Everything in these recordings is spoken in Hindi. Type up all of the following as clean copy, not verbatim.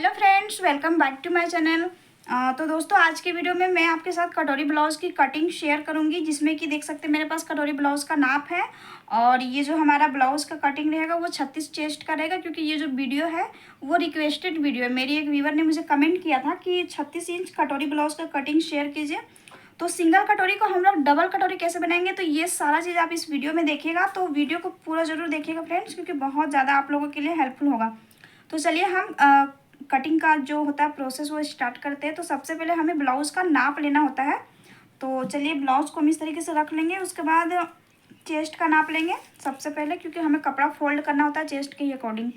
Hello friends, welcome back to my channel. तो दोस्तों, आज की वीडियो में मैं आपके साथ कटोरी ब्लाउज़ की कटिंग शेयर करूंगी, जिसमें कि देख सकते हैं मेरे पास कटोरी ब्लाउज़ का नाप है। और ये जो हमारा ब्लाउज़ का कटिंग रहेगा वो 36 चेस्ट का रहेगा, क्योंकि ये जो वीडियो है वो रिक्वेस्टेड वीडियो है। मेरी एक व्यूवर ने मुझे कमेंट किया था कि 36 इंच कटोरी ब्लाउज़ का कटिंग शेयर कीजिए। तो सिंगल कटोरी को हम लोग डबल कटोरी कैसे बनाएंगे, तो ये सारा चीज़ आप इस वीडियो में देखिएगा। तो वीडियो को पूरा ज़रूर देखिएगा फ्रेंड्स, क्योंकि बहुत ज़्यादा आप लोगों के लिए हेल्पफुल होगा। तो चलिए हम कटिंग का जो होता है प्रोसेस वो स्टार्ट करते हैं। तो सबसे पहले हमें ब्लाउज़ का नाप लेना होता है। तो चलिए ब्लाउज़ को हम इस तरीके से रख लेंगे। उसके बाद चेस्ट का नाप लेंगे सबसे पहले, क्योंकि हमें कपड़ा फोल्ड करना होता है चेस्ट के अकॉर्डिंग।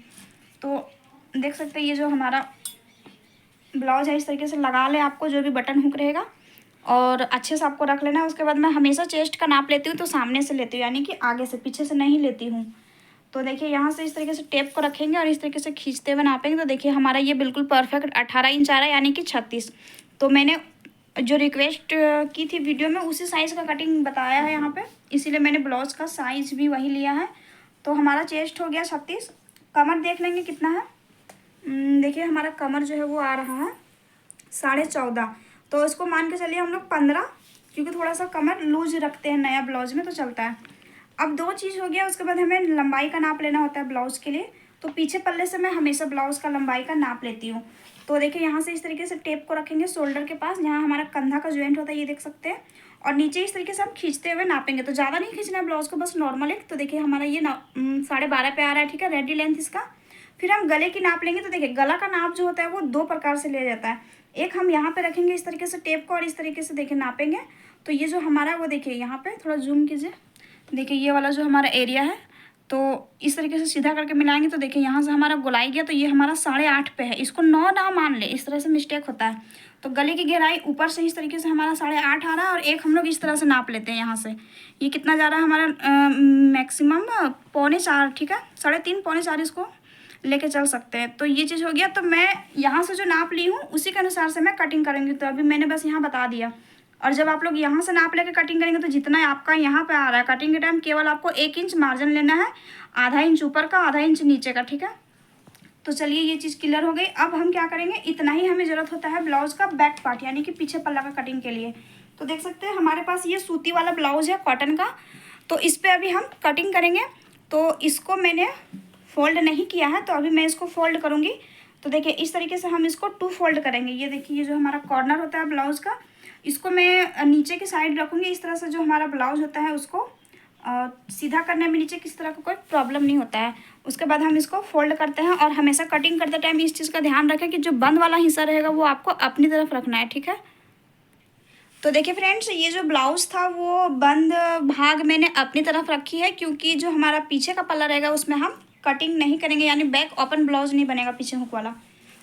तो देख सकते हैं ये जो हमारा ब्लाउज़ है इस तरीके से लगा ले आपको, जो भी बटन हुक रहेगा, और अच्छे से आपको रख लेना है। उसके बाद मैं हमेशा चेस्ट का नाप लेती हूँ तो सामने से लेती हूँ, यानी कि आगे से, पीछे से नहीं लेती हूँ। तो देखिए यहाँ से इस तरीके से टेप को रखेंगे और इस तरीके से खींचते हुए नापेंगे। तो देखिए हमारा ये बिल्कुल परफेक्ट 18 इंच आ रहा है, यानी कि 36। तो मैंने जो रिक्वेस्ट की थी वीडियो में उसी साइज़ का कटिंग बताया है यहाँ पे, इसीलिए मैंने ब्लाउज़ का साइज़ भी वही लिया है। तो हमारा चेस्ट हो गया 36। कमर देख लेंगे कितना है। देखिए हमारा कमर जो है वो आ रहा है 14.5। तो इसको मान के चलिए हम लोग 15, क्योंकि थोड़ा सा कमर लूज रखते हैं नया ब्लाउज में, तो चलता है। अब दो चीज़ हो गया। उसके बाद हमें लंबाई का नाप लेना होता है ब्लाउज़ के लिए। तो पीछे पल्ले से मैं हमेशा ब्लाउज़ का लंबाई का नाप लेती हूँ। तो देखिए यहाँ से इस तरीके से टेप को रखेंगे शोल्डर के पास, जहाँ हमारा कंधा का जॉइंट होता है, ये देख सकते हैं। और नीचे इस तरीके से हम खींचते हुए नापेंगे। तो ज़्यादा नहीं खींचना है ब्लाउज़ को, बस नॉर्मल एक। तो देखिए हमारा ये 12.5 पे आ रहा है, ठीक है, रेडी लेंथ इसका। फिर हम गले की नाप लेंगे। तो देखिए गला का नाप जो होता है वो दो प्रकार से लिया जाता है। एक हम यहाँ पे रखेंगे इस तरीके से टेप को, और इस तरीके से देखिए नापेंगे। तो ये जो हमारा वो देखिए यहाँ पे थोड़ा जूम कीजिए, देखिए ये वाला जो हमारा एरिया है, तो इस तरीके से सीधा करके मिलाएंगे। तो देखिए यहाँ से हमारा गोलाई गया, तो ये हमारा 8.5 पे है। इसको 9 ना मान ले, इस तरह से मिस्टेक होता है। तो गले की गहराई ऊपर से इस तरीके से हमारा 8.5 आ रहा है, और एक हम लोग इस तरह से नाप लेते हैं यहाँ से। ये कितना जा रहा है हमारा मैक्सिमम 3.25, ठीक है, 3.5 3.25 इसको लेके चल सकते हैं। तो ये चीज़ हो गया। तो मैं यहाँ से जो नाप ली हूँ उसी के अनुसार से मैं कटिंग करूँगी। तो अभी मैंने बस यहाँ बता दिया। और जब आप लोग यहाँ से नाप लेके कटिंग करेंगे तो जितना आपका यहाँ पे आ रहा है कटिंग के टाइम, केवल आपको 1 इंच मार्जिन लेना है, आधा इंच ऊपर का, आधा इंच नीचे का, ठीक है। तो चलिए ये चीज़ क्लियर हो गई। अब हम क्या करेंगे, इतना ही हमें ज़रूरत होता है ब्लाउज़ का बैक पार्ट, यानी कि पीछे पल्ला का कटिंग के लिए। तो देख सकते हैं हमारे पास ये सूती वाला ब्लाउज़ है कॉटन का। तो इस पर अभी हम कटिंग करेंगे। तो इसको मैंने फोल्ड नहीं किया है, तो अभी मैं इसको फोल्ड करूँगी। तो देखिए इस तरीके से हम इसको 2 फोल्ड करेंगे। ये देखिए ये जो हमारा कॉर्नर होता है ब्लाउज़ का, इसको मैं नीचे की साइड रखूँगी। इस तरह से जो हमारा ब्लाउज़ होता है उसको सीधा करने में नीचे किस तरह का कोई प्रॉब्लम नहीं होता है। उसके बाद हम इसको फोल्ड करते हैं। और हमेशा कटिंग करते टाइम इस चीज़ का ध्यान रखें कि जो बंद वाला हिस्सा रहेगा वो आपको अपनी तरफ रखना है, ठीक है। तो देखिए फ्रेंड्स, ये जो ब्लाउज़ था वो बंद भाग मैंने अपनी तरफ रखी है, क्योंकि जो हमारा पीछे का पल्ला रहेगा उसमें हम कटिंग नहीं करेंगे, यानी बैक ओपन ब्लाउज़ नहीं बनेगा पीछे हुक वाला।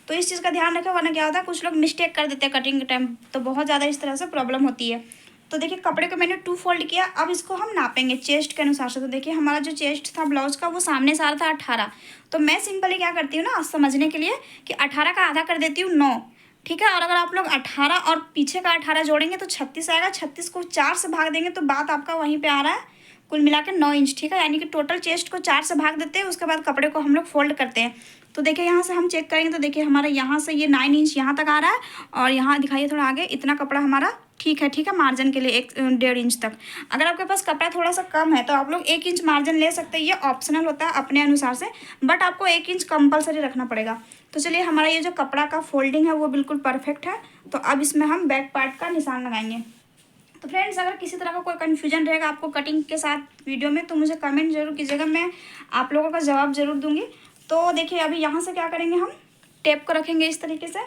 तो इस चीज़ का ध्यान रखें, वरना क्या होता है कुछ लोग मिस्टेक कर देते हैं कटिंग के टाइम, तो बहुत ज़्यादा इस तरह से प्रॉब्लम होती है। तो देखिए कपड़े को मैंने 2 फोल्ड किया। अब इसको हम नापेंगे चेस्ट के अनुसार से। तो देखिए हमारा जो चेस्ट था ब्लाउज़ का वो सामने से आ रहा था 18। तो मैं सिंपली क्या करती हूँ ना, समझने के लिए, कि 18 का आधा कर देती हूँ 9, ठीक है। और अगर आप लोग 18 और पीछे का 18 जोड़ेंगे तो 36 आएगा। 36 को 4 से भाग देंगे तो बात आपका वहीं पे आ रहा है कुल मिला के 9 इंच, ठीक है। यानी कि टोटल चेस्ट को 4 से भाग देते हैं। उसके बाद कपड़े को हम लोग फोल्ड करते हैं। तो देखिए यहाँ से हम चेक करेंगे तो देखिए हमारा यहाँ से ये 9 इंच यहाँ तक आ रहा है, और यहाँ दिखाइए थोड़ा आगे, इतना कपड़ा हमारा ठीक है, ठीक है, मार्जिन के लिए 1.5 इंच तक। अगर आपके पास कपड़ा थोड़ा सा कम है तो आप लोग 1 इंच मार्जिन ले सकते हैं, ये ऑप्शनल होता है अपने अनुसार से, बट आपको 1 इंच कंपलसरी रखना पड़ेगा। तो चलिए हमारा ये जो कपड़ा का फोल्डिंग है वो बिल्कुल परफेक्ट है। तो अब इसमें हम बैक पार्ट का निशान लगाएंगे। तो फ्रेंड्स, अगर किसी तरह का कोई कन्फ्यूजन रहेगा आपको कटिंग के साथ वीडियो में, तो मुझे कमेंट जरूर कीजिएगा, मैं आप लोगों का जवाब जरूर दूंगी। तो देखिए अभी यहाँ से क्या करेंगे, हम टेप को रखेंगे इस तरीके से,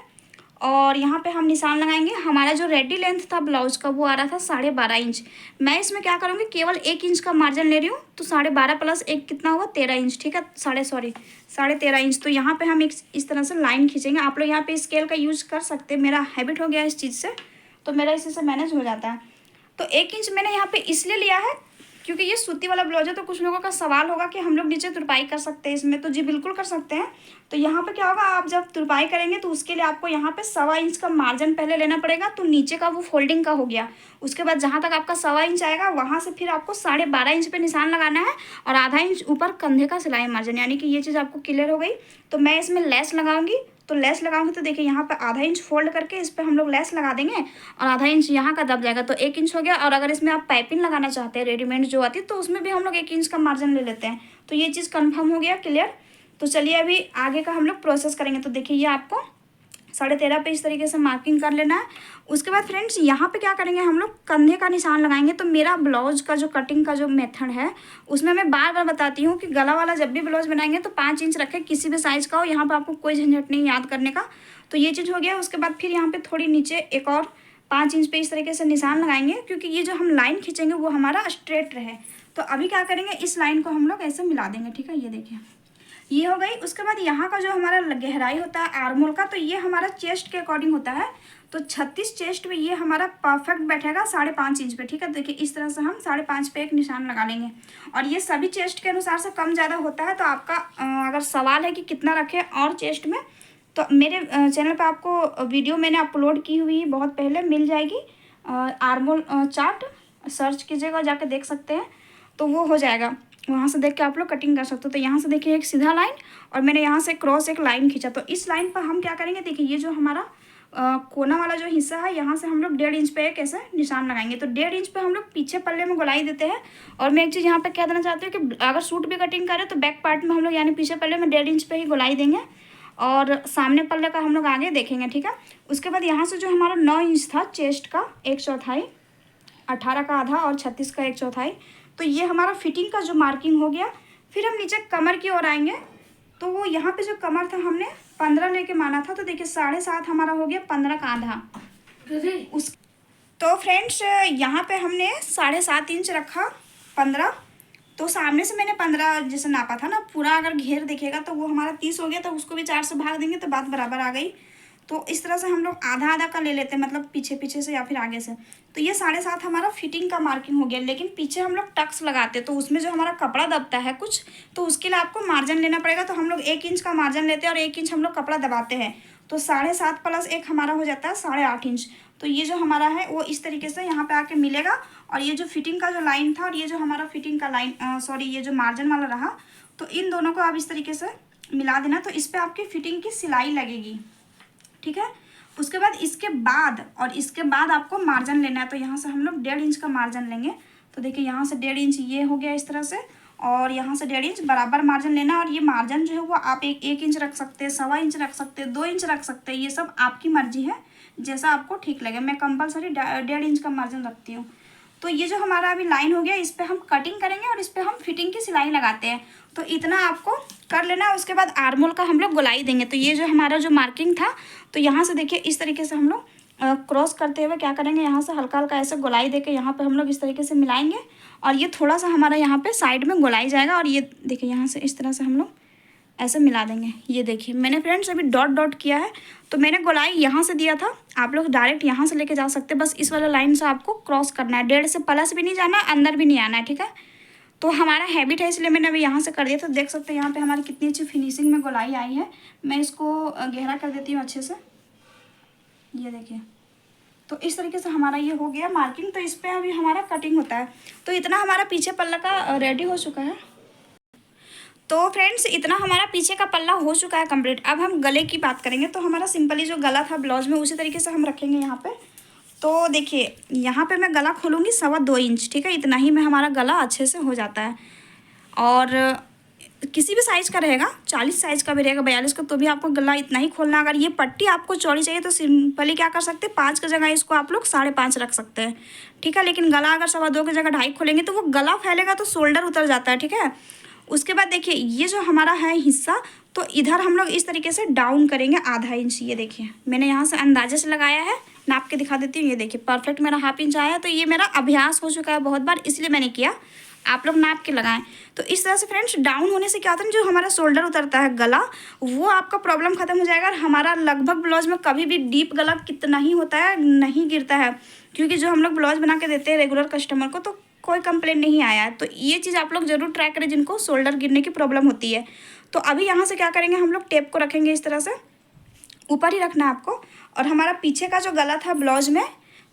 और यहाँ पे हम निशान लगाएंगे। हमारा जो रेडी लेंथ था ब्लाउज का वो आ रहा था 12.5 इंच। मैं इसमें क्या करूँगी, केवल 1 इंच का मार्जिन ले रही हूँ। तो 12.5 प्लस 1 कितना हुआ, 13 इंच, ठीक है, 13.5 इंच। तो यहाँ पे हम एक इस तरह से लाइन खींचेंगे। आप लोग यहाँ पे स्केल का यूज कर सकते हैं, मेरा हैबिट हो गया इस चीज़ से, तो मेरा इसी से मैनेज हो जाता है। तो 1 इंच मैंने यहाँ पे इसलिए लिया है क्योंकि ये सूती वाला ब्लाउज है। तो कुछ लोगों का सवाल होगा कि हम लोग नीचे तुरपाई कर सकते हैं इसमें, तो जी बिल्कुल कर सकते हैं। तो यहाँ पे क्या होगा, आप जब तुरपाई करेंगे तो उसके लिए आपको यहाँ पे 1.25 इंच का मार्जिन पहले लेना पड़ेगा। तो नीचे का वो फोल्डिंग का हो गया। उसके बाद जहाँ तक आपका 1.25 इंच आएगा वहाँ से फिर आपको 12.5 इंच पे निशान लगाना है, और आधा इंच ऊपर कंधे का सिलाई मार्जिन, यानी कि ये चीज़ आपको क्लियर हो गई। तो मैं इसमें लेस लगाऊंगी। तो लेस लगाऊंगी तो देखिए यहाँ पर आधा इंच फोल्ड करके इस पर हम लोग लेस लगा देंगे और आधा इंच यहाँ का दब जाएगा, तो 1 इंच हो गया। और अगर इसमें आप पाइपिंग लगाना चाहते हैं रेडीमेड जो आती है तो उसमें भी हम लोग 1 इंच का मार्जिन ले लेते हैं। तो ये चीज़ कन्फर्म हो गया, क्लियर। तो चलिए अभी आगे का हम लोग प्रोसेस करेंगे। तो देखिए ये आपको 13.5 पे इस तरीके से मार्किंग कर लेना है। उसके बाद फ्रेंड्स यहाँ पे क्या करेंगे, हम लोग कंधे का निशान लगाएंगे। तो मेरा ब्लाउज का जो कटिंग का जो मेथड है उसमें मैं बार बार बताती हूँ कि गला वाला जब भी ब्लाउज बनाएंगे तो 5 इंच रखें, किसी भी साइज़ का हो। यहाँ पर आपको कोई झंझट नहीं याद करने का। तो ये चीज़ हो गया। उसके बाद फिर यहाँ पर थोड़ी नीचे एक और 5 इंच पे इस तरीके से निशान लगाएंगे, क्योंकि ये जो हम लाइन खींचेंगे वो हमारा स्ट्रेट रहे। तो अभी क्या करेंगे, इस लाइन को हम लोग ऐसे मिला देंगे, ठीक है। ये देखिए ये हो गई। उसके बाद यहाँ का जो हमारा गहराई होता है आर्म होल का, तो ये हमारा चेस्ट के अकॉर्डिंग होता है। तो 36 चेस्ट में ये हमारा परफेक्ट बैठेगा 5.5 इंच पे, ठीक है। देखिए इस तरह से हम 5.5 पे एक निशान लगा लेंगे। और ये सभी चेस्ट के अनुसार से कम ज़्यादा होता है। तो आपका अगर सवाल है कि कितना रखें और चेस्ट में, तो मेरे चैनल पर आपको वीडियो मैंने अपलोड की हुई बहुत पहले मिल जाएगी। आर्म होल चार्ट सर्च कीजिएगा, जाके देख सकते हैं, तो वो हो जाएगा। वहाँ से देख के आप लोग कटिंग कर सकते हो। तो यहाँ से देखिए एक सीधा लाइन और मैंने यहाँ से क्रॉस एक लाइन खींचा। तो इस लाइन पर हम क्या करेंगे, देखिए ये जो हमारा कोना वाला जो हिस्सा है यहाँ से हम लोग 1.5 इंच पे एक ऐसे निशान लगाएंगे। तो 1.5 इंच पे हम लोग पीछे पल्ले में गोलाई देते हैं। और मैं एक चीज़ यहाँ पे कह देना चाहती हूँ कि अगर सूट भी कटिंग करें तो बैक पार्ट में हम लोग यानी पीछे पल्ले में 1.5 इंच पे ही गोलाई देंगे और सामने पल्ले का हम लोग आगे देखेंगे, ठीक है। उसके बाद यहाँ से जो हमारा 9 इंच था चेस्ट का 1/4, 18 का आधा और 36 का 1/4, तो ये हमारा फिटिंग का जो मार्किंग हो गया। फिर हम नीचे कमर की ओर आएंगे। तो वो यहाँ पे जो कमर था हमने 15 लेके माना था। तो देखिए 7.5 हमारा हो गया 15 का आधा। उस तो फ्रेंड्स यहाँ पे हमने 7.5 इंच रखा 15। तो सामने से मैंने 15 जैसे नापा था ना, पूरा अगर घेर देखेगा तो वो हमारा 30 हो गया। तो उसको भी 4 से भाग देंगे तो बात बराबर आ गई। तो इस तरह से हम लोग आधा आधा का ले लेते हैं, मतलब पीछे पीछे से या फिर आगे से। तो ये 7.5 हमारा फिटिंग का मार्किंग हो गया। लेकिन पीछे हम लोग टक्स लगाते हैं तो उसमें जो हमारा कपड़ा दबता है कुछ, तो उसके लिए आपको मार्जिन लेना पड़ेगा। तो हम लोग 1 इंच का मार्जिन लेते हैं और 1 इंच हम लोग कपड़ा दबाते हैं। तो 7.5 प्लस 1 हमारा हो जाता है 8.5 इंच। तो ये जो हमारा है वो इस तरीके से यहाँ पे आके मिलेगा। और ये जो फिटिंग का जो लाइन था और ये जो हमारा फिटिंग का लाइन ये जो मार्जिन वाला रहा, तो इन दोनों को आप इस तरीके से मिला देना। तो इस पर आपकी फिटिंग की सिलाई लगेगी, ठीक है। उसके बाद इसके बाद आपको मार्जिन लेना है। तो यहाँ से हम लोग 1.5 इंच का मार्जिन लेंगे। तो देखिए यहाँ से 1.5 इंच ये हो गया इस तरह से, और यहाँ से 1.5 इंच बराबर मार्जिन लेना है। और ये मार्जिन जो है वो आप 1 इंच रख सकते हैं, 1.25 इंच रख सकते हैं, 2 इंच रख सकते हैं। ये सब आपकी मर्जी है, जैसा आपको ठीक लगे। मैं कंपलसरी 1.5 इंच का मार्जिन रखती हूँ। तो ये जो हमारा अभी लाइन हो गया, इस पर हम कटिंग करेंगे और इस पर हम फिटिंग की सिलाई लगाते हैं। तो इतना आपको कर लेना है। उसके बाद आर्म होल का हम लोग गोलाई देंगे। तो ये जो हमारा जो मार्किंग था, तो यहाँ से देखिए इस तरीके से हम लोग क्रॉस करते हुए क्या करेंगे, यहाँ से हल्का हल्का ऐसे गोलाई देके यहाँ पे हम लोग इस तरीके से मिलाएंगे। और ये थोड़ा सा हमारा यहाँ पे साइड में गोलाई जाएगा। और ये देखिए यहाँ से इस तरह से हम लोग ऐसे मिला देंगे। ये देखिए मैंने फ्रेंड्स अभी डॉट डॉट किया है। तो मैंने गोलाई यहाँ से दिया था, आप लोग डायरेक्ट यहाँ से लेके जा सकते हैं। बस इस वाला लाइन से आपको क्रॉस करना है, 1.5 से प्लस भी नहीं जाना, अंदर भी नहीं आना है, ठीक है। तो हमारा हैबिट है इसलिए मैंने अभी यहाँ से कर दिया। तो देख सकते हैं यहाँ पे हमारी कितनी अच्छी फिनिशिंग में गोलाई आई है। मैं इसको गहरा कर देती हूँ अच्छे से। ये देखिए तो इस तरीके से हमारा ये हो गया मार्किंग। तो इस पर अभी हमारा कटिंग होता है। तो इतना हमारा पीछे पल्ला का रेडी हो चुका है। तो फ्रेंड्स इतना हमारा पीछे का पल्ला हो चुका है कंप्लीट। अब हम गले की बात करेंगे। तो हमारा सिंपली जो गला था ब्लाउज में उसी तरीके से हम रखेंगे यहाँ पे। तो देखिए यहाँ पे मैं गला खोलूँगी 2.25 इंच, ठीक है। इतना ही में हमारा गला अच्छे से हो जाता है। और किसी भी साइज़ का रहेगा, 40 साइज़ का भी रहेगा, 42 का, तो भी आपको गला इतना ही खोलना। अगर ये पट्टी आपको चौड़ी चाहिए तो सिंपली क्या कर सकते हैं, 5 की जगह इसको आप लोग 5.5 रख सकते हैं, ठीक है। लेकिन गला अगर 2.25 की जगह 2.5 खोलेंगे तो वो गला फैलेगा तो शोल्डर उतर जाता है, ठीक है। उसके बाद देखिए ये जो हमारा है हिस्सा, तो इधर हम लोग इस तरीके से डाउन करेंगे 0.5 इंच। ये देखिए मैंने यहाँ से अंदाजे से लगाया है, नाप के दिखा देती हूँ। ये देखिए परफेक्ट मेरा 1/2 इंच आया है। तो ये मेरा अभ्यास हो चुका है बहुत बार, इसलिए मैंने किया। आप लोग नाप के लगाएं। तो इस तरह से फ्रेंड्स डाउन होने से क्या होता है, जो हमारा शोल्डर उतरता है गला, वो आपका प्रॉब्लम खत्म हो जाएगा। और हमारा लगभग ब्लाउज में कभी भी डीप गला कितना ही होता है, नहीं गिरता है। क्योंकि जो हम लोग ब्लाउज बना के देते हैं रेगुलर कस्टमर को, तो कोई कंप्लेंट नहीं आया है। तो ये चीज़ आप लोग ज़रूर ट्राई करें जिनको शोल्डर गिरने की प्रॉब्लम होती है। तो अभी यहाँ से क्या करेंगे, हम लोग टेप को रखेंगे इस तरह से, ऊपर ही रखना है आपको। और हमारा पीछे का जो गला था ब्लाउज में,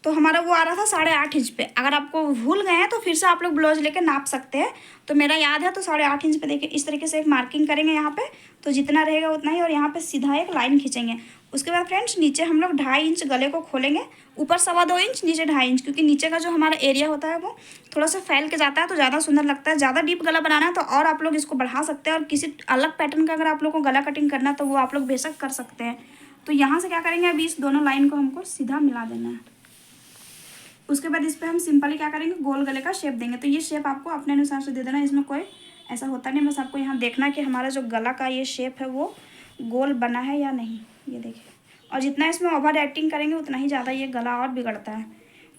तो हमारा वो आ रहा था 8.5 इंच पे। अगर आपको भूल गए हैं तो फिर से आप लोग ब्लाउज लेके नाप सकते हैं। तो मेरा याद है तो 8.5 इंच पे देखिए इस तरीके से एक मार्किंग करेंगे यहाँ पे, तो जितना रहेगा उतना ही, और यहाँ पे सीधा एक लाइन खींचेंगे। उसके बाद फ्रेंड्स नीचे हम लोग 2.5 इंच गले को खोलेंगे, ऊपर 2.25 इंच, नीचे 2.5 इंच, क्योंकि नीचे का जो हमारा एरिया होता है वो थोड़ा सा फैल के जाता है तो ज़्यादा सुंदर लगता है। ज़्यादा डीप गला बनाना है तो और आप लोग इसको बढ़ा सकते हैं, और किसी अलग पैटर्न का अगर आप लोग को गला कटिंग करना है तो वो आप लोग बेशक कर सकते हैं। तो यहाँ से क्या करेंगे, अभी इस दोनों लाइन को हमको सीधा मिला देना है। उसके बाद इस पर हम सिंपली क्या करेंगे, गोल गले का शेप देंगे। तो ये शेप आपको अपने अनुसार से दे देना, इसमें कोई ऐसा होता नहीं, बस आपको यहाँ देखना कि हमारा जो गला का ये शेप है वो गोल बना है या नहीं, ये देखिए। और जितना इसमें ओवर एक्टिंग करेंगे उतना ही ज़्यादा ये गला और बिगड़ता है।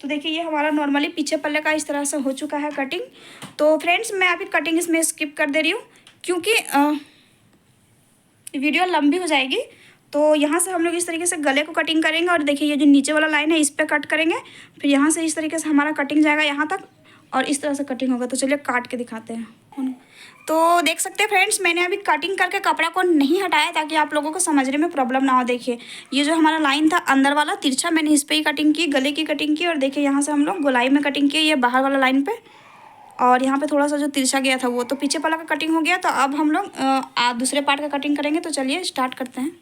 तो देखिए ये हमारा नॉर्मली पीछे पल्ले का इस तरह से हो चुका है कटिंग। तो फ्रेंड्स मैं अभी कटिंग इसमें स्किप कर दे रही हूँ क्योंकि वीडियो लंबी हो जाएगी। तो यहाँ से हम लोग इस तरीके से गले को कटिंग करेंगे, और देखिए ये जो नीचे वाला लाइन है इस पर कट करेंगे, फिर यहाँ से इस तरीके से हमारा कटिंग जाएगा यहाँ तक, और इस तरह से कटिंग होगा। तो चलिए काट के दिखाते हैं। तो देख सकते हैं फ्रेंड्स, मैंने अभी कटिंग करके कपड़ा को नहीं हटाया ताकि आप लोगों को समझने में प्रॉब्लम ना हो। देखिए ये जो हमारा लाइन था अंदर वाला तिरछा, मैंने इस पर ही कटिंग की, गले की कटिंग की, और देखिए यहाँ से हम लोग गोलाई में कटिंग की, ये बाहर वाला लाइन पे, और यहाँ पे थोड़ा सा जो तिरछा गया था वो तो पीछे वाला का कटिंग हो गया। तो अब हम लोग दूसरे पार्ट का कटिंग करेंगे। तो चलिए स्टार्ट करते हैं।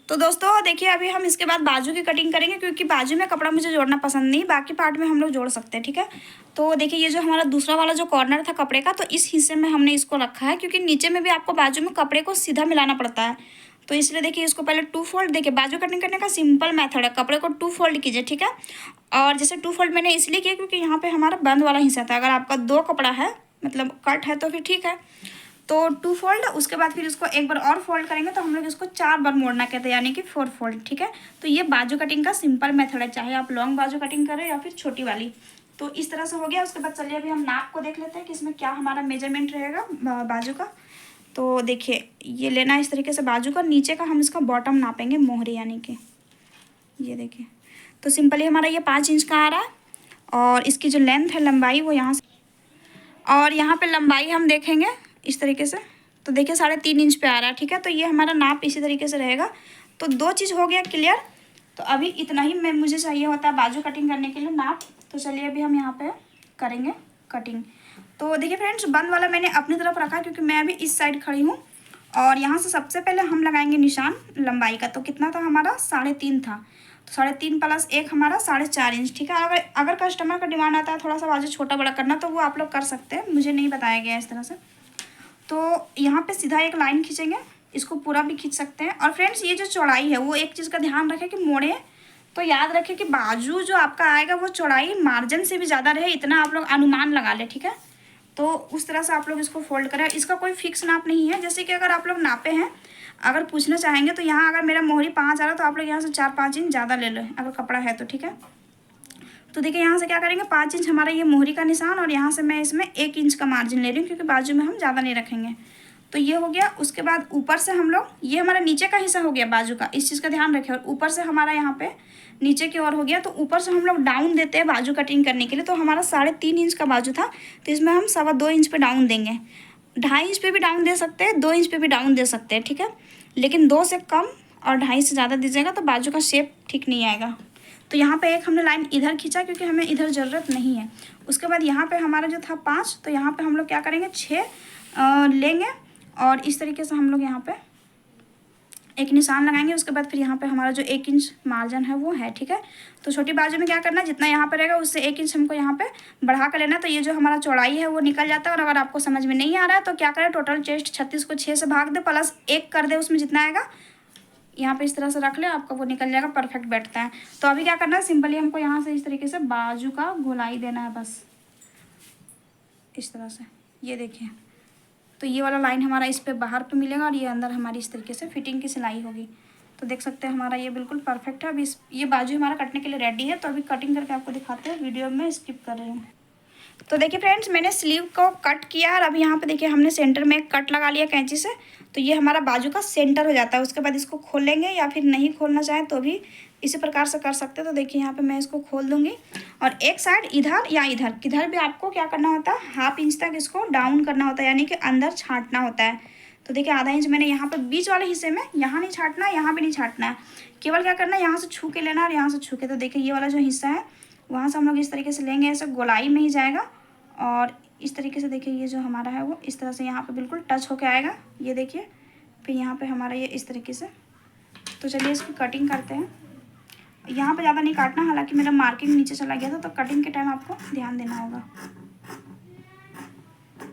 तो दोस्तों देखिए अभी हम इसके बाद बाजू की कटिंग करेंगे, क्योंकि बाजू में कपड़ा मुझे जोड़ना पसंद नहीं, बाकी पार्ट में हम लोग जोड़ सकते हैं, ठीक है। तो देखिए ये जो हमारा दूसरा वाला जो कॉर्नर था कपड़े का, तो इस हिस्से में हमने इसको रखा है, क्योंकि नीचे में भी आपको बाजू में कपड़े को सीधा मिलाना पड़ता है। तो इसलिए देखिए इसको पहले 2 फोल्ड, देखिए बाजू कटिंग करने का सिंपल मेथड है, कपड़े को 2 फोल्ड कीजिए, ठीक है। और जैसे 2 फोल्ड मैंने इसलिए किया क्योंकि यहाँ पे हमारा बंद वाला हिस्सा था। अगर आपका 2 कपड़ा है मतलब कट है तो फिर ठीक है, तो 2 फोल्ड, उसके बाद फिर इसको एक बार और फोल्ड करेंगे तो हम लोग इसको 4 बार मोड़ना कहते हैं, यानी कि 4 फोल्ड, ठीक है। तो ये बाजू कटिंग का सिंपल मेथड है, चाहे आप लॉन्ग बाजू कटिंग करें या फिर छोटी वाली। तो इस तरह से हो गया। उसके बाद चलिए अभी हम नाप को देख लेते हैं कि इसमें क्या हमारा मेजरमेंट रहेगा बाजू का। तो देखिए ये लेना इस तरीके से बाजू का, नीचे का हम इसका बॉटम नापेंगे, मोहरी यानी कि ये देखिए। तो सिंपली हमारा ये 5 इंच का आ रहा है, और इसकी जो लेंथ है लंबाई वो यहाँ से, और यहाँ पे लंबाई हम देखेंगे इस तरीके से, तो देखिए 3.5 इंच पे आ रहा है, ठीक है। तो ये हमारा नाप इसी तरीके से रहेगा। तो 2 चीज़ हो गया क्लियर। तो अभी इतना ही मुझे चाहिए होता है बाजू कटिंग करने के लिए नाप। तो चलिए अभी हम यहाँ पे करेंगे कटिंग। तो देखिए फ्रेंड्स बंद वाला मैंने अपनी तरफ रखा क्योंकि मैं अभी इस साइड खड़ी हूँ, और यहाँ से सबसे पहले हम लगाएंगे निशान लंबाई का। तो कितना था हमारा, 3.5 था, तो 3.5 प्लस 1 हमारा 4.5 इंच, ठीक है। अगर कस्टमर का डिमांड आता है थोड़ा सा बाजू छोटा बड़ा करना तो वो आप लोग कर सकते हैं, मुझे नहीं बताया गया इस तरह से। तो यहाँ पे सीधा एक लाइन खींचेंगे, इसको पूरा भी खींच सकते हैं। और फ्रेंड्स ये जो चौड़ाई है वो एक चीज़ का ध्यान रखें कि मोड़े तो याद रखें कि बाजू जो आपका आएगा वो चौड़ाई मार्जिन से भी ज़्यादा रहे, इतना आप लोग अनुमान लगा ले, ठीक है। तो उस तरह से आप लोग इसको फोल्ड करें। इसका कोई फिक्स नाप नहीं है, जैसे कि अगर आप लोग नापे हैं, अगर पूछना चाहेंगे तो यहाँ अगर मेरा मोहरी 5 आ रहा है तो आप लोग यहाँ से 4-5 इंच ज़्यादा ले लो अगर कपड़ा है तो, ठीक है। तो देखिए यहाँ से क्या करेंगे, 5 इंच हमारा ये मोहरी का निशान, और यहाँ से मैं इसमें 1 इंच का मार्जिन ले रही हूँ क्योंकि बाजू में हम ज़्यादा नहीं रखेंगे। तो ये हो गया। उसके बाद ऊपर से हम लोग, ये हमारा नीचे का हिस्सा हो गया बाजू का, इस चीज़ का ध्यान रखें। और ऊपर से हमारा यहाँ पे नीचे की ओर हो गया, तो ऊपर से हम लोग डाउन देते हैं बाजू कटिंग करने के लिए। तो हमारा 3.5 इंच का बाजू था, तो इसमें हम 2.25 इंच पे डाउन देंगे। 2.5 इंच पे भी डाउन दे सकते हैं, 2 इंच पे भी डाउन दे सकते हैं, ठीक है। लेकिन 2 से कम और 2.5 से ज़्यादा दीजिएगा तो बाजू का शेप ठीक नहीं आएगा। तो यहाँ पे एक हमने लाइन इधर खींचा क्योंकि हमें इधर ज़रूरत नहीं है। उसके बाद यहाँ पे हमारा जो था 5, तो यहाँ पे हम लोग क्या करेंगे, 6 लेंगे, और इस तरीके से हम लोग यहाँ पे एक निशान लगाएंगे। उसके बाद फिर यहाँ पे हमारा जो 1 इंच मार्जिन है वो है, ठीक है। तो छोटी बाजू में क्या करना है, जितना यहाँ पे रहेगा उससे 1 इंच हमको यहाँ पे बढ़ा कर लेना। तो ये जो हमारा चौड़ाई है वो निकल जाता है। और अगर आपको समझ में नहीं आ रहा है तो क्या करें, टोटल चेस्ट 36 को 6 से भाग दे, प्लस 1 कर दे, उसमें जितना आएगा यहाँ पे इस तरह से रख ले, आपका वो निकल जाएगा, परफेक्ट बैठता है। तो अभी क्या करना है, सिंपली हमको यहाँ से इस तरीके से बाजू का गोलाई देना है, बस इस तरह से, ये देखिए। तो ये वाला लाइन हमारा इस पे बाहर पे मिलेगा, और ये अंदर हमारी इस तरीके से फिटिंग की सिलाई होगी। तो देख सकते हैं हमारा ये बिल्कुल परफेक्ट है। अभी ये बाजू हमारा कटने के लिए रेडी है। तो अभी कटिंग करके आपको दिखाते हैं, वीडियो में स्किप कर रही हूँ। तो देखिए फ्रेंड्स मैंने स्लीव को कट किया, और अभी यहाँ पे देखिए हमने सेंटर में एक कट लगा लिया कैंची से। तो ये हमारा बाजू का सेंटर हो जाता है। उसके बाद इसको खोलेंगे, या फिर नहीं खोलना चाहें तो भी इसी प्रकार से कर सकते हैं। तो देखिए यहाँ पे मैं इसको खोल दूँगी, और एक साइड इधर या इधर किधर भी आपको क्या करना होता है, 1/2 इंच तक इसको डाउन करना होता है, यानी कि अंदर छांटना होता है। तो देखिए आधा इंच मैंने यहाँ पे बीच वाले हिस्से में, यहाँ नहीं छाटना है, यहाँ भी नहीं छाटना है, केवल क्या करना है यहाँ से छू के लेना है और यहाँ से छू के। तो देखिए ये वाला जो हिस्सा है वहाँ से हम लोग इस तरीके से लेंगे, ऐसे गोलाई में ही जाएगा और इस तरीके से देखिए ये जो हमारा है वो इस तरह से यहाँ पे बिल्कुल टच होके आएगा, ये देखिए। फिर यहाँ पे हमारा ये इस तरीके से। तो चलिए इसकी कटिंग करते हैं। यहाँ पे ज़्यादा नहीं काटना, हालांकि मेरा मार्किंग नीचे चला गया था, तो कटिंग के टाइम आपको ध्यान देना होगा।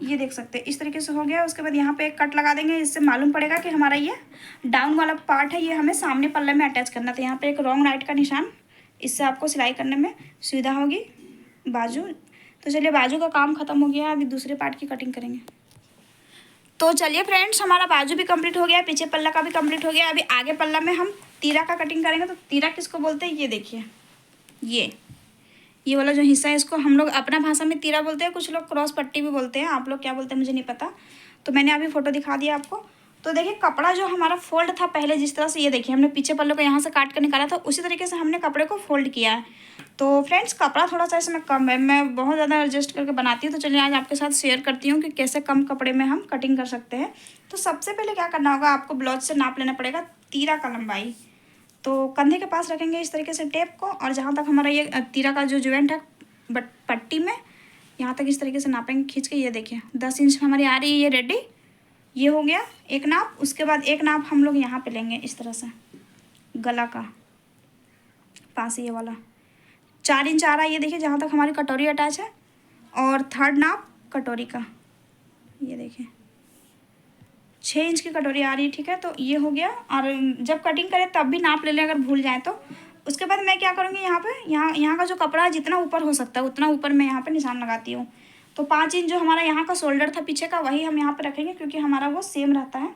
ये देख सकते हैं इस तरीके से हो गया। उसके बाद यहाँ पे एक कट लगा देंगे, इससे मालूम पड़ेगा कि हमारा ये डाउन वाला पार्ट है ये हमें सामने पल्ले में अटैच करना था। यहाँ पे एक रॉन्ग राइट का निशान, इससे आपको सिलाई करने में सुविधा होगी। बाजू, तो चलिए बाजू का काम खत्म हो गया, अभी दूसरे पार्ट की कटिंग करेंगे। तो चलिए फ्रेंड्स, हमारा बाजू भी कंप्लीट हो गया, पीछे पल्ला का भी कंप्लीट हो गया। अभी आगे पल्ला में हम तीरा का कटिंग करेंगे। तो तीरा किसको बोलते हैं, ये देखिए ये वाला जो हिस्सा है इसको हम लोग अपना भाषा में तीरा बोलते हैं, कुछ लोग क्रॉस पट्टी भी बोलते हैं, आप लोग क्या बोलते हैं मुझे नहीं पता। तो मैंने अभी फोटो दिखा दिया आपको। तो देखिए कपड़ा जो हमारा फोल्ड था पहले जिस तरह से, ये देखिए हमने पीछे पल्ले को यहाँ से काट कर निकाला था, उसी तरीके से हमने कपड़े को फोल्ड किया है। तो फ्रेंड्स कपड़ा थोड़ा सा इसमें कम है, मैं बहुत ज़्यादा एडजस्ट करके बनाती हूँ। तो चलिए आज आपके साथ शेयर करती हूँ कि कैसे कम कपड़े में हम कटिंग कर सकते हैं। तो सबसे पहले क्या करना होगा, आपको ब्लाउज से नाप लेना पड़ेगा तीरा का लंबाई। तो कंधे के पास रखेंगे इस तरीके से टेप को, और जहाँ तक हमारा ये तीरा का जो जॉइंट है बट पट्टी में, यहाँ तक इस तरीके से नापेंगे खींच के। ये देखिए 10 इंच हमारी आ रही है, ये रेडी, ये हो गया एक नाप। उसके बाद एक नाप हम लोग यहाँ पे लेंगे इस तरह से, गला का पास ये वाला 4 इंच आ रहा है, ये देखिए जहाँ तक हमारी कटोरी अटैच है। और थर्ड नाप कटोरी का, ये देखिए 6 इंच की कटोरी आ रही है, ठीक है। तो ये हो गया, और जब कटिंग करें तब भी नाप ले लें अगर भूल जाए तो। उसके बाद मैं क्या करूँगी, यहाँ पे यहाँ का जो कपड़ा है जितना ऊपर हो सकता है उतना ऊपर मैं यहाँ पे निशान लगाती हूँ। तो 5 इंच जो हमारा यहाँ का शोल्डर था पीछे का, वही हम यहाँ पे रखेंगे क्योंकि हमारा वो सेम रहता है।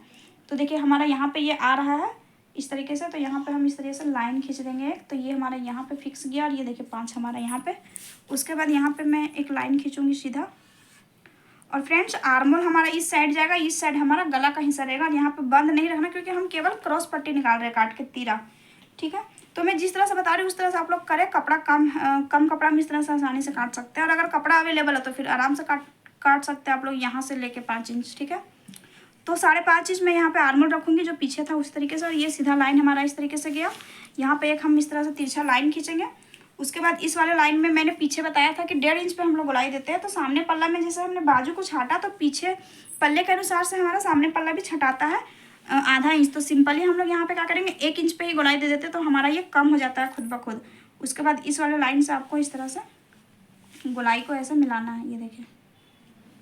तो देखिए हमारा यहाँ पे ये आ रहा है इस तरीके से, तो यहाँ पे हम इस तरीके से लाइन खींच देंगे एक, तो ये हमारा यहाँ पे फिक्स गया। और ये देखिए 5 हमारा यहाँ पे। उसके बाद यहाँ पे मैं एक लाइन खींचूँगी सीधा। और फ्रेंड्स आर्मोल हमारा इस साइड जाएगा, इस साइड हमारा गला का हिस्सा रहेगा। और यहाँ पे बंद नहीं रखना क्योंकि हम केवल क्रॉस पट्टी निकाल रहे हैं काट के तीरा, ठीक है। तो मैं जिस तरह से बता रही हूँ उस तरह से आप लोग करें। कपड़ा कम कपड़ा में इस तरह से आसानी से काट सकते हैं, और अगर कपड़ा अवेलेबल है तो फिर आराम से काट सकते हैं आप लोग यहाँ से लेके 5 इंच, ठीक है। तो 5.5 इंच मैं यहाँ पे आर्मोल रखूँगी जो पीछे था उस तरीके से। और ये सीधा लाइन हमारा इस तरीके से गया। यहाँ पे एक हम इस तरह से तिरछा लाइन खींचेंगे। उसके बाद इस वाले लाइन में मैंने पीछे बताया था कि 1.5 इंच पे हम लोग गोलाई देते हैं। तो सामने पल्ला में जैसे हमने बाजू को छाटा, तो पीछे पल्ले के अनुसार से हमारा सामने पल्ला भी छटाता है आधा इंच। तो सिंपली हम लोग यहाँ पे क्या करेंगे, 1 इंच पे ही गोलाई दे देते हैं, तो हमारा ये कम हो जाता है खुद ब खुद। उसके बाद इस वाले लाइन से आपको इस तरह से गोलाई को ऐसे मिलाना है, ये देखिए।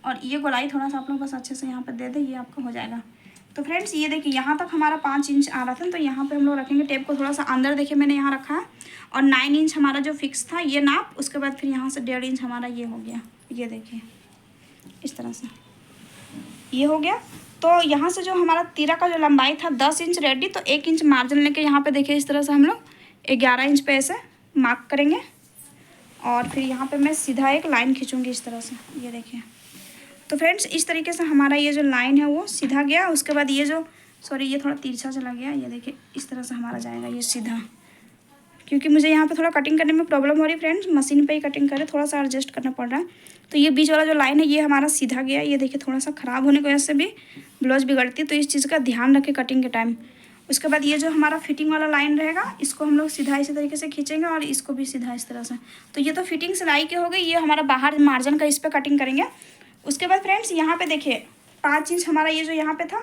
और ये गोलाई थोड़ा सा आप लोग बस अच्छे से यहाँ पे दे दें, ये आपका हो जाएगा। तो फ्रेंड्स ये देखिए यहाँ तक हमारा 5 इंच आ रहा था, तो यहाँ पे हम लोग रखेंगे टेप को थोड़ा सा अंदर, देखिए मैंने यहाँ रखा है। और 9 इंच हमारा जो फिक्स था ये नाप। उसके बाद फिर यहाँ से 1.5 इंच हमारा ये हो गया, ये देखिए इस तरह से ये हो गया। तो यहाँ से जो हमारा तीरा का जो लंबाई था 10 इंच रेडी, तो 1 इंच मार्जिन लेके यहाँ पे देखिए इस तरह से हम लोग 11 इंच पे ऐसे मार्क करेंगे। और फिर यहाँ पे मैं सीधा एक लाइन खींचूँगी इस तरह से, ये देखिए। तो फ्रेंड्स इस तरीके से हमारा ये जो लाइन है वो सीधा गया। उसके बाद ये जो ये थोड़ा तिरछा चला गया, ये देखिए इस तरह से हमारा जाएगा ये सीधा। क्योंकि मुझे यहाँ पे थोड़ा कटिंग करने में प्रॉब्लम हो रही है फ्रेंड्स, मशीन पे ही कटिंग करें, थोड़ा सा एडजस्ट करना पड़ रहा है। तो ये बीच वाला जो लाइन है ये हमारा सीधा गया, ये देखिए थोड़ा सा ख़राब होने की वजह से भी ब्लाउज बिगड़ती है, तो इस चीज़ का ध्यान रखें कटिंग के टाइम। उसके बाद ये जो हमारा फिटिंग वाला लाइन रहेगा इसको हम लोग सीधा इसी तरीके से खींचेंगे, और इसको भी सीधा इस तरह से। तो ये तो फिटिंग सिलाई की हो गई, ये हमारा बाहर मार्जिन का इस पर कटिंग करेंगे। उसके बाद फ्रेंड्स यहाँ पे देखिए 5 इंच हमारा ये जो यहाँ पे था,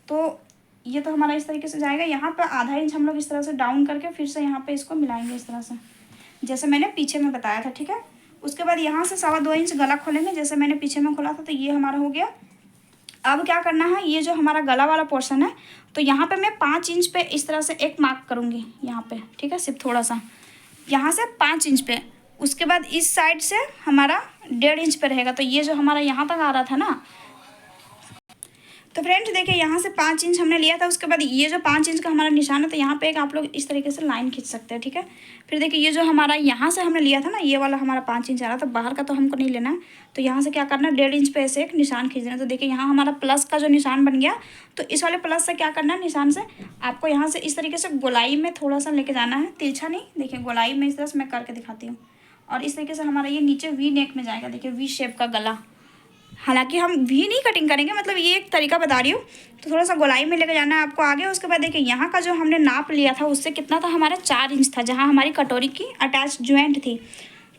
तो ये तो हमारा इस तरीके से जाएगा। यहाँ पे आधा इंच हम लोग इस तरह से डाउन करके फिर से यहाँ पे इसको मिलाएंगे इस तरह से, जैसे मैंने पीछे में बताया था, ठीक है। उसके बाद यहाँ से 2.25 इंच गला खोलेंगे जैसे मैंने पीछे में खोला था, तो ये हमारा हो गया। अब क्या करना है, ये जो हमारा गला वाला पोर्शन है, तो यहाँ पे मैं 5 इंच पे इस तरह से एक मार्क करूँगी यहाँ पे, ठीक है, सिर्फ थोड़ा सा यहाँ से 5 इंच पे। उसके बाद इस साइड से हमारा 1.5 इंच पे रहेगा। तो ये जो हमारा यहाँ तक आ रहा था ना, तो फ्रेंड्स देखिए यहाँ से 5 इंच हमने लिया था। उसके बाद ये जो 5 इंच का हमारा निशान है, तो यहाँ पे एक आप लोग इस तरीके से लाइन खींच सकते हैं, ठीक है। फिर देखिए ये जो हमारा यहाँ से हमने लिया था ना, ये वाला हमारा 5 इंच आ रहा था, बाहर का तो हमको नहीं लेना है। तो यहाँ से क्या करना है, 1.5 इंच पे ऐसे एक निशान खींचना है। तो देखिए यहाँ हमारा प्लस का जो निशान बन गया। तो इस वाले प्लस से क्या करना है, निशान से आपको यहाँ से इस तरीके से गोलाई में थोड़ा सा लेके जाना है, तिरछा नहीं, देखिए गोलाई में इस तरह से मैं करके दिखाती हूँ। और इस तरीके से हमारा ये नीचे वी नेक में जाएगा, देखिए वी शेप का गला, हालांकि हम वी नहीं कटिंग करेंगे, मतलब ये एक तरीका बता रही हूँ। तो थोड़ा सा गोलाई में लेके जाना है आपको आगे। उसके बाद देखिए यहाँ का जो हमने नाप लिया था उससे कितना था हमारा 4 इंच था, जहाँ हमारी कटोरी की अटैच ज्वाइंट थी।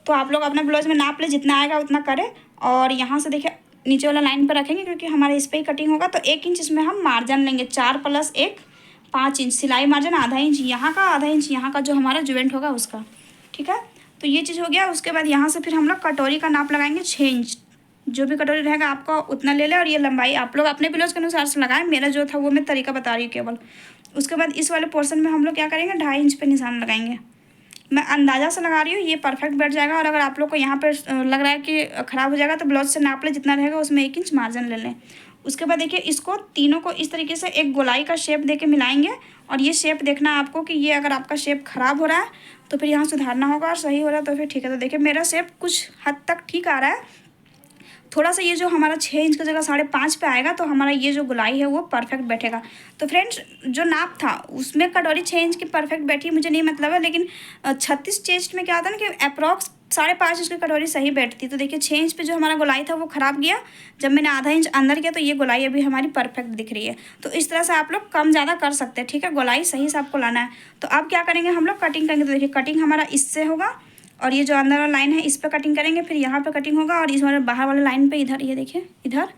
तो आप लोग अपना ब्लाउज में नाप ले, जितना आएगा उतना करें। और यहाँ से देखिए नीचे वाला लाइन पर रखेंगे क्योंकि हमारे इस पर ही कटिंग होगा। तो 1 इंच इसमें हम मार्जिन लेंगे, 4 + 1 5 इंच सिलाई मार्जिन, आधा इंच यहाँ का, आधा इंच यहाँ का जो हमारा ज्वाइंट होगा उसका। ठीक है, तो ये चीज़ हो गया। उसके बाद यहाँ से फिर हम लोग कटोरी का नाप लगाएंगे 6 इंच। जो भी कटोरी रहेगा आपका उतना ले लें, और ये लंबाई आप लोग अपने ब्लाउज के अनुसार से लगाएं। मेरा जो था वो मैं तरीका बता रही हूँ केवल। उसके बाद इस वाले पोर्शन में हम लोग क्या करेंगे, 2.5 इंच पे निशान लगाएंगे। मैं अंदाज़ा से लगा रही हूँ, ये परफेक्ट बैठ जाएगा। और अगर आप लोग को यहाँ पर लग रहा है कि ख़राब हो जाएगा तो ब्लाउज से नाप ले, जितना रहेगा उसमें 1 इंच मार्जिन ले लें। उसके बाद देखिए इसको तीनों को इस तरीके से एक गोलाई का शेप देके मिलाएंगे। और ये शेप देखना है आपको कि ये अगर आपका शेप ख़राब हो रहा है तो फिर यहाँ सुधारना होगा, और सही हो रहा है तो फिर ठीक है। तो देखिए मेरा शेप कुछ हद तक ठीक आ रहा है। थोड़ा सा ये जो हमारा 6 इंच का जगह 5.5 पे आएगा तो हमारा ये जो गोलाई है वो परफेक्ट बैठेगा। तो फ्रेंड्स जो नाप था उसमें कटोरी 6 इंच की परफेक्ट बैठी, मुझे नहीं मतलब है, लेकिन 36 चेस्ट में क्या होता है ना कि अप्रॉक्स 5.5 इंच की कटोरी सही बैठती। तो देखिए 6 इंच पे जो हमारा गोलाई था वो ख़राब गया, जब मैंने आधा इंच अंदर किया तो ये गोलाई अभी हमारी परफेक्ट दिख रही है। तो इस तरह से आप लोग कम ज़्यादा कर सकते हैं, ठीक है। गोलाई सही से आपको लाना है। तो अब क्या करेंगे, हम लोग कटिंग करेंगे। तो देखिए कटिंग हमारा इससे होगा, और ये जो अंदर वाला लाइन है इस पर कटिंग करेंगे, फिर यहाँ पे कटिंग होगा, और इस वाले बाहर वाले लाइन पे इधर, ये देखिए इधर।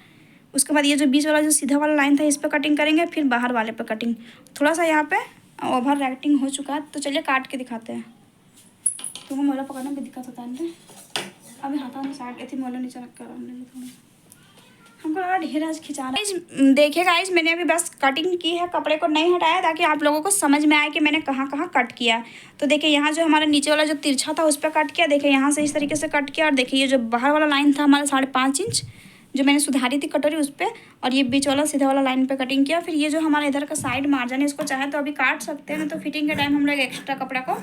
उसके बाद ये जो बीच वाला जो सीधा वाला लाइन था इस पर कटिंग करेंगे, फिर बाहर वाले पे कटिंग। थोड़ा सा यहाँ पे ओवर रैक्टिंग हो चुका है, तो चलिए काट के दिखाते हैं। तो मोला पकड़ने में दिक्कत होता है, अभी हाथों में साइड ऐसे मोला नीचे रख कर हमको लगा ढेर आज खिंचा रहा। देखिए गाइस मैंने अभी बस कटिंग की है, कपड़े को नहीं हटाया, ताकि आप लोगों को समझ में आए कि मैंने कहाँ कहाँ कट किया। तो देखिए यहाँ जो हमारा नीचे वाला जो तिरछा था उस पर कट किया, देखिए यहाँ से इस तरीके से कट किया। और देखिए ये जो बाहर वाला लाइन था हमारा 5.5 इंच जो मैंने सुधारी थी कटोरी उस पर, और ये बीच वाला सीधा वाला लाइन पे कटिंग किया। फिर ये जो हमारा इधर का साइड मार्जिन है इसको चाहे तो अभी काट सकते हैं, तो फिटिंग के टाइम हम लोग एक्स्ट्रा कपड़ा को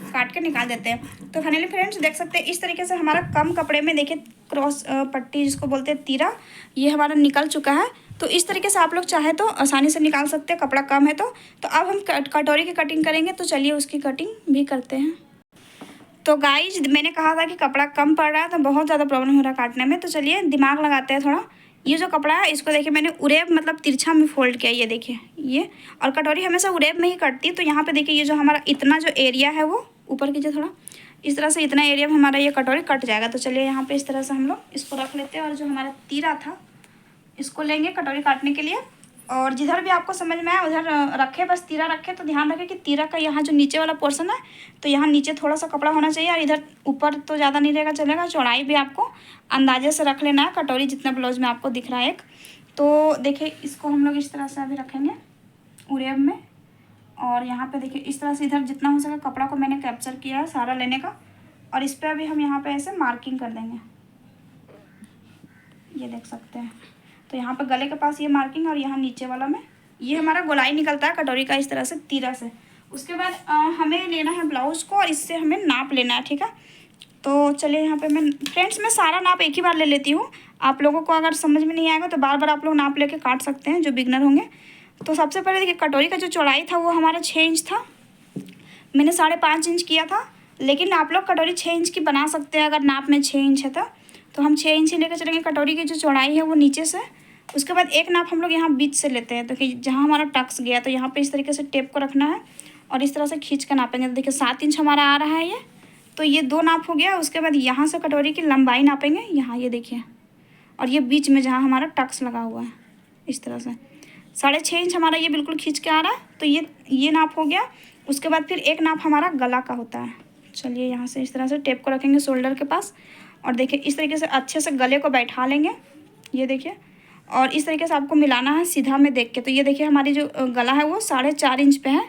काट के निकाल देते हैं। तो फाइनली फ्रेंड्स देख सकते हैं इस तरीके से हमारा कम कपड़े में देखिए क्रॉस पट्टी जिसको बोलते हैं तीरा, ये हमारा निकल चुका है। तो इस तरीके से आप लोग चाहे तो आसानी से निकाल सकते हैं, कपड़ा कम है तो। अब हम कटोरी की कटिंग करेंगे, तो चलिए उसकी कटिंग भी करते हैं। तो गाइज मैंने कहा था कि कपड़ा कम पड़ रहा है तो बहुत ज़्यादा प्रॉब्लम हो रहा है काटने में, तो चलिए दिमाग लगाते हैं थोड़ा। ये जो कपड़ा है इसको देखिए मैंने उरेब मतलब तिरछा में फोल्ड किया, ये देखिए ये। और कटोरी हमेशा उरेब में ही कटती है। तो यहाँ पे देखिए ये जो हमारा इतना जो एरिया है वो ऊपर कीजिए थोड़ा, इस तरह से इतना एरिया में हमारा ये कटोरी कट जाएगा। तो चलिए यहाँ पे इस तरह से हम लोग इसको रख लेते हैं, और जो हमारा तीरा था इसको लेंगे कटोरी काटने के लिए। और जिधर भी आपको समझ में आए उधर रखे, बस तीरा रखे। तो ध्यान रखें कि तीरा का यहाँ जो नीचे वाला पोर्शन है तो यहाँ नीचे थोड़ा सा कपड़ा होना चाहिए, और इधर ऊपर तो ज़्यादा नहीं रहेगा चलेगा। चौड़ाई भी आपको अंदाजे से रख लेना है, कटोरी जितना ब्लाउज में आपको दिख रहा है एक। तो देखिए इसको हम लोग इस तरह से अभी रखेंगे उरेब में, और यहाँ पे देखिए इस तरह से इधर जितना हो सके कपड़ा को मैंने कैप्चर किया है सारा लेने का। और इस पर अभी हम यहाँ पे ऐसे मार्किंग कर देंगे, ये देख सकते हैं। तो यहाँ पे गले के पास ये मार्किंग, और यहाँ नीचे वाला में ये हमारा गोलाई निकलता है कटोरी का इस तरह से तीरा से। उसके बाद हमें लेना है ब्लाउज़ को, और इससे हमें नाप लेना है, ठीक है। तो चलिए यहाँ पे मैं फ्रेंड्स मैं सारा नाप एक ही बार ले लेती हूँ। आप लोगों को अगर समझ में नहीं आएगा तो बार बार आप लोग नाप लेके काट सकते हैं जो बिगनर होंगे। तो सबसे पहले देखिए कटोरी का जो चौड़ाई था वो हमारा 6 इंच था, मैंने 5.5 इंच किया था। लेकिन आप लोग कटोरी 6 इंच की बना सकते हैं अगर नाप में 6 इंच है तो हम 6 इंच ही लेकर चलेंगे कटोरी की जो चौड़ाई है वो नीचे से। उसके बाद एक नाप हम लोग यहाँ बीच से लेते हैं, तो कि जहाँ हमारा टक्स गया तो यहाँ पे इस तरीके से टेप को रखना है, और इस तरह से खींच कर नापेंगे। तो देखिए 7 इंच हमारा आ रहा है ये, तो ये 2 नाप हो गया। उसके बाद यहाँ से कटोरी की लंबाई नापेंगे, यहाँ ये देखिए, और ये बीच में जहाँ हमारा टक्स लगा हुआ है इस तरह से 6.5 इंच हमारा ये बिल्कुल खींच के आ रहा है। तो ये नाप हो गया। उसके बाद फिर एक नाप हमारा गला का होता है। चलिए यहाँ से इस तरह से टेप को रखेंगे शोल्डर के पास, और देखिए इस तरीके से अच्छे से गले को बैठा लेंगे, ये देखिए। और इस तरीके से आपको मिलाना है सीधा में देख के। तो ये देखिए हमारी जो गला है वो 4.5 इंच पे है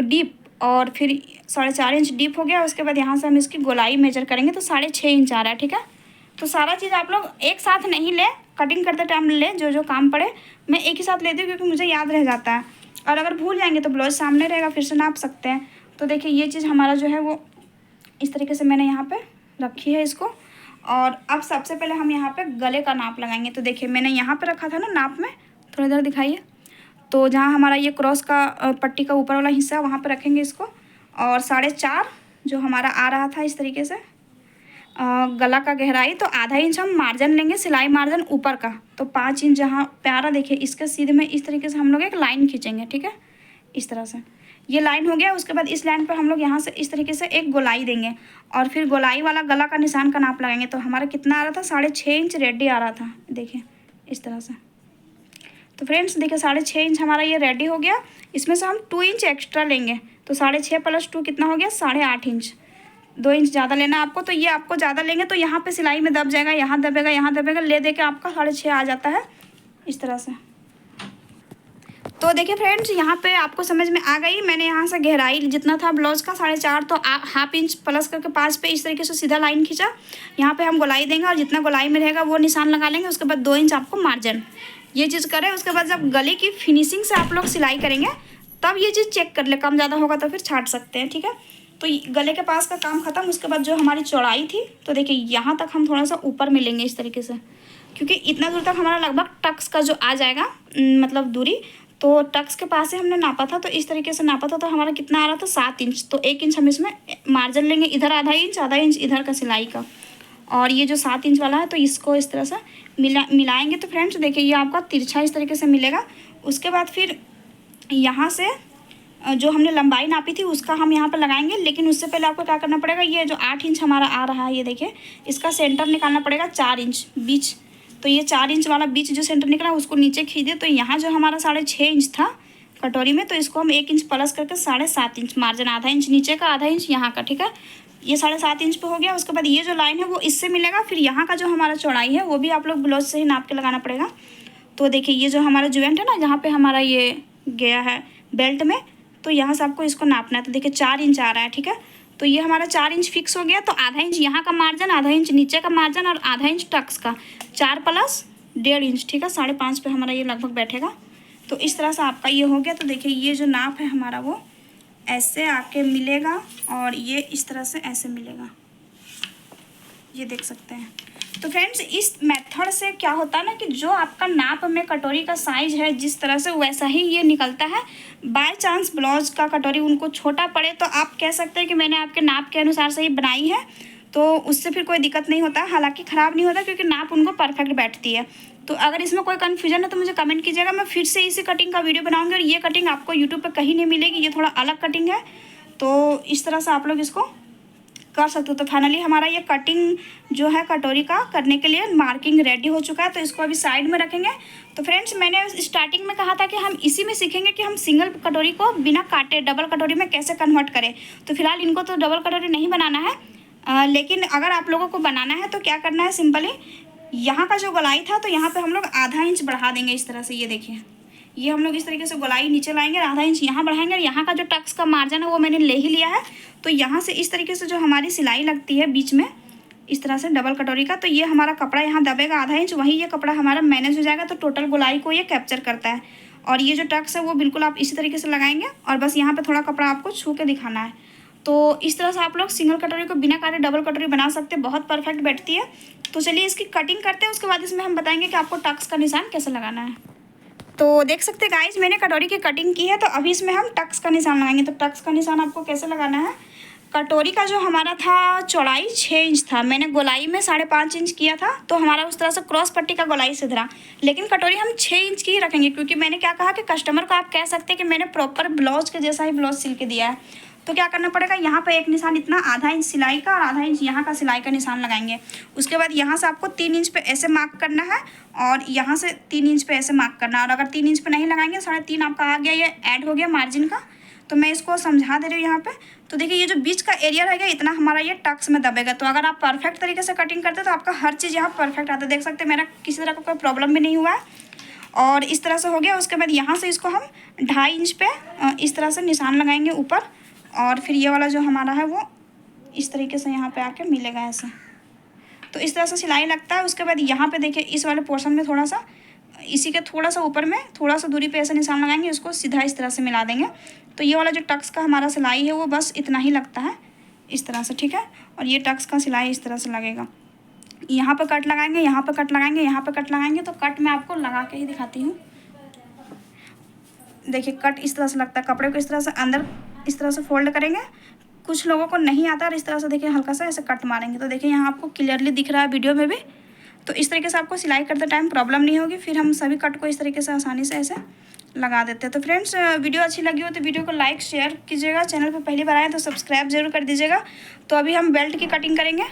डीप, और फिर 4.5 इंच डीप हो गया। उसके बाद यहाँ से हम इसकी गोलाई मेजर करेंगे तो 6.5 इंच आ रहा है, ठीक है। तो सारा चीज़ आप लोग एक साथ नहीं ले, कटिंग करते टाइम ले, जो जो काम पड़े। मैं एक ही साथ लेती हूँ क्योंकि मुझे याद रह जाता है, और अगर भूल जाएंगे तो ब्लाउज सामने रहेगा, फिर से नाप सकते हैं। तो देखिए ये चीज़ हमारा जो है वो इस तरीके से मैंने यहाँ पे रखी है इसको। और अब सबसे पहले हम यहाँ पे गले का नाप लगाएंगे। तो देखिए मैंने यहाँ पे रखा था ना नाप में, थोड़ा इधर दिखाइए। तो जहाँ हमारा ये क्रॉस का पट्टी का ऊपर वाला हिस्सा वहाँ पे रखेंगे इसको, और 4.5 जो हमारा आ रहा था इस तरीके से। गला का गहराई, तो आधा इंच हम मार्जिन लेंगे, सिलाई मार्जिन ऊपर का। तो 5 इंच जहाँ प्यारा देखिए इसके सीधे में इस तरीके से हम लोग एक लाइन खींचेंगे, ठीक है, इस तरह से। ये लाइन हो गया। उसके बाद इस लाइन पर हम लोग यहाँ से इस तरीके से एक गोलाई देंगे और फिर गोलाई वाला गला का निशान का नाप लगाएंगे। तो हमारा कितना आ रहा था, 6.5 इंच रेडी आ रहा था, देखिए इस तरह से। तो फ्रेंड्स देखिए 6.5 इंच हमारा ये रेडी हो गया। इसमें से हम 2 इंच एक्स्ट्रा लेंगे, तो 6.5 + 2 कितना हो गया, 8.5 इंच। 2 इंच ज़्यादा लेना आपको। तो ये आपको ज़्यादा लेंगे तो यहाँ पे सिलाई में दब जाएगा, यहाँ दबेगा, यहाँ दबेगा, ले दे के आपका 6.5 आ जाता है इस तरह से। तो देखिए फ्रेंड्स यहाँ पे आपको समझ में आ गई। मैंने यहाँ से गहराई जितना था ब्लाउज का 4.5, तो ½ इंच प्लस करके 5 पे इस तरीके से सीधा लाइन खींचा। यहाँ पे हम गोलाई देंगे और जितना गोलाई में रहेगा वो निशान लगा लेंगे। उसके बाद 2 इंच आपको मार्जिन, ये चीज़ करें। उसके बाद जब गले की फिनिशिंग से आप लोग सिलाई करेंगे तब ये चीज़ चेक कर ले, कम ज़्यादा होगा तो फिर छाट सकते हैं, ठीक है। तो गले के पास का काम खत्म। उसके बाद जो हमारी चौड़ाई थी, तो देखिए यहाँ तक हम थोड़ा सा ऊपर में लेंगे इस तरीके से, क्योंकि इतना दूर तक हमारा लगभग टक्स का जो आ जाएगा, मतलब दूरी। तो टक्स के पास से हमने नापा था, तो इस तरीके से नापा था। तो हमारा कितना आ रहा था, 7 इंच। तो 1 इंच हम इसमें मार्जिन लेंगे, इधर आधा इंच इधर का सिलाई का। और ये जो 7 इंच वाला है तो इसको इस तरह से मिलाएंगे। तो फ्रेंड्स देखिए ये आपका तिरछा इस तरीके से मिलेगा। उसके बाद फिर यहाँ से जो हमने लंबाई नापी थी उसका हम यहाँ पर लगाएंगे। लेकिन उससे पहले आपको क्या करना पड़ेगा, ये जो 8 इंच हमारा आ रहा है, ये देखिए इसका सेंटर निकालना पड़ेगा 4 इंच बीच। तो ये 4 इंच वाला बीच जो सेंटर निकला उसको नीचे खींच दिए। तो यहाँ जो हमारा 6.5 इंच था कटोरी में, तो इसको हम 1 इंच प्लस करके 7.5 इंच मार्जिन, आधा इंच नीचे का, आधा इंच यहाँ का, ठीक है। ये 7.5 इंच पे हो गया। उसके बाद ये जो लाइन है वो इससे मिलेगा। फिर यहाँ का जो हमारा चौड़ाई है वो भी आप लोग ब्लाउज से ही नाप के लगाना पड़ेगा। तो देखिए ये जो हमारा ज्वाइंट है ना, जहाँ पे हमारा ये गया है बेल्ट में, तो यहाँ से आपको इसको नापना है। तो देखिए 4 इंच आ रहा है, ठीक है। तो ये हमारा 4 इंच फिक्स हो गया। तो आधा इंच यहाँ का मार्जिन, आधा इंच नीचे का मार्जिन और आधा इंच टक्स का, 4 + 1.5 इंच, ठीक है। 5.5 पे हमारा ये लगभग बैठेगा। तो इस तरह से आपका ये हो गया। तो देखिए ये जो नाप है हमारा वो ऐसे आके मिलेगा और ये इस तरह से ऐसे मिलेगा, ये देख सकते हैं। तो फ्रेंड्स इस मेथड से क्या होता है ना कि जो आपका नाप में कटोरी का साइज है जिस तरह से, वैसा ही ये निकलता है। बाय चांस ब्लाउज का कटोरी उनको छोटा पड़े तो आप कह सकते हैं कि मैंने आपके नाप के अनुसार से ही बनाई है, तो उससे फिर कोई दिक्कत नहीं होता। हालांकि ख़राब नहीं होता क्योंकि नाप उनको परफेक्ट बैठती है। तो अगर इसमें कोई कन्फ्यूजन है तो मुझे कमेंट कीजिएगा, मैं फिर से इसी कटिंग का वीडियो बनाऊँगी। और ये कटिंग आपको यूट्यूब पर कहीं नहीं मिलेगी, ये थोड़ा अलग कटिंग है। तो इस तरह से आप लोग इसको कर सकते हो। तो फाइनली हमारा ये कटिंग जो है कटोरी का करने के लिए मार्किंग रेडी हो चुका है। तो इसको अभी साइड में रखेंगे। तो फ्रेंड्स मैंने स्टार्टिंग में कहा था कि हम इसी में सीखेंगे कि हम सिंगल कटोरी को बिना काटे डबल कटोरी में कैसे कन्वर्ट करें। तो फिलहाल इनको तो डबल कटोरी नहीं बनाना है, लेकिन अगर आप लोगों को बनाना है तो क्या करना है, सिंपली यहाँ का जो गोलाई था तो यहाँ पर हम लोग आधा इंच बढ़ा देंगे इस तरह से। ये देखिए ये हम लोग इस तरीके से गोलाई नीचे लाएंगे, आधा इंच यहाँ बढ़ाएंगे। और यहाँ का जो टक्स का मार्जिन है वो मैंने ले ही लिया है। तो यहाँ से इस तरीके से जो हमारी सिलाई लगती है बीच में इस तरह से डबल कटोरी का, तो ये हमारा कपड़ा यहाँ दबेगा आधा इंच, वहीं ये कपड़ा हमारा मैनेज हो जाएगा। तो टोटल गोलाई को ये कैप्चर करता है। और ये जो टक्स है वो बिल्कुल आप इसी तरीके से लगाएंगे और बस यहाँ पर थोड़ा कपड़ा आपको छू के दिखाना है। तो इस तरह से आप लोग सिंगल कटोरी को बिना काटे डबल कटोरी बना सकते हैं, बहुत परफेक्ट बैठती है। तो चलिए इसकी कटिंग करते हैं, उसके बाद इसमें हम बताएंगे कि आपको टक्स का निशान कैसे लगाना है। तो देख सकते हैं गाइज मैंने कटोरी की कटिंग की है। तो अभी इसमें हम टक्स का निशान लगाएंगे। तो टक्स का निशान आपको कैसे लगाना है, कटोरी का जो हमारा था चौड़ाई 6 इंच था, मैंने गोलाई में 5.5 इंच किया था। तो हमारा उस तरह से क्रॉस पट्टी का गोलाई से धरा, लेकिन कटोरी हम 6 इंच की ही रखेंगे। क्योंकि मैंने क्या कहा कि कस्टमर को आप कह सकते हैं कि मैंने प्रॉपर ब्लाउज के जैसा ही ब्लाउज सिल के दिया है। तो क्या करना पड़ेगा, यहाँ पे एक निशान इतना आधा इंच सिलाई का और आधा इंच यहाँ का सिलाई का निशान लगाएंगे। उसके बाद यहाँ से आपको 3 इंच पे ऐसे मार्क करना है और यहाँ से 3 इंच पे ऐसे मार्क करना है। और अगर 3 इंच पे नहीं लगाएंगे, 3.5 आपका आ गया, ये ऐड हो गया मार्जिन का। तो मैं इसको समझा दे रही हूँ यहाँ पे। तो देखिए ये जो बीच का एरिया रहेगा इतना हमारा ये टक्स में दबेगा। तो अगर आप परफेक्ट तरीके से कटिंग करते तो आपका हर चीज़ यहाँ परफेक्ट आता है। देख सकते हैं मेरा किसी तरह का कोई प्रॉब्लम भी नहीं हुआ है और इस तरह से हो गया। उसके बाद यहाँ से इसको हम 2.5 इंच पे इस तरह से निशान लगाएंगे ऊपर, और फिर ये वाला जो हमारा है वो इस तरीके से यहाँ पे आके मिलेगा ऐसे। तो इस तरह से सिलाई लगता है। उसके बाद यहाँ पे देखिए इस वाले पोर्शन में थोड़ा सा, इसी के थोड़ा सा ऊपर में थोड़ा सा दूरी पे ऐसे निशान लगाएंगे, उसको सीधा इस तरह से मिला देंगे। तो ये वाला जो टक्स का हमारा सिलाई है वो बस इतना ही लगता है इस तरह से, ठीक है। और ये टक्स का सिलाई इस तरह से लगेगा। यहाँ पर कट लगाएंगे, यहाँ पर कट लगाएंगे, यहाँ पर कट लगाएंगे। तो कट मैं आपको लगा के ही दिखाती हूँ। देखिए कट इस तरह से लगता है। कपड़े को इस तरह से अंदर इस तरह से फोल्ड करेंगे, कुछ लोगों को नहीं आता और इस तरह से देखिए हल्का सा ऐसे कट मारेंगे तो देखिए यहाँ आपको क्लियरली दिख रहा है वीडियो में भी। तो इस तरीके से आपको सिलाई करते टाइम प्रॉब्लम नहीं होगी। फिर हम सभी कट को इस तरीके से आसानी से ऐसे लगा देते हैं। तो फ्रेंड्स वीडियो अच्छी लगी हो तो वीडियो को लाइक शेयर कीजिएगा। चैनल पर पहली बार आए तो सब्सक्राइब जरूर कर दीजिएगा। तो अभी हम बेल्ट की कटिंग करेंगे।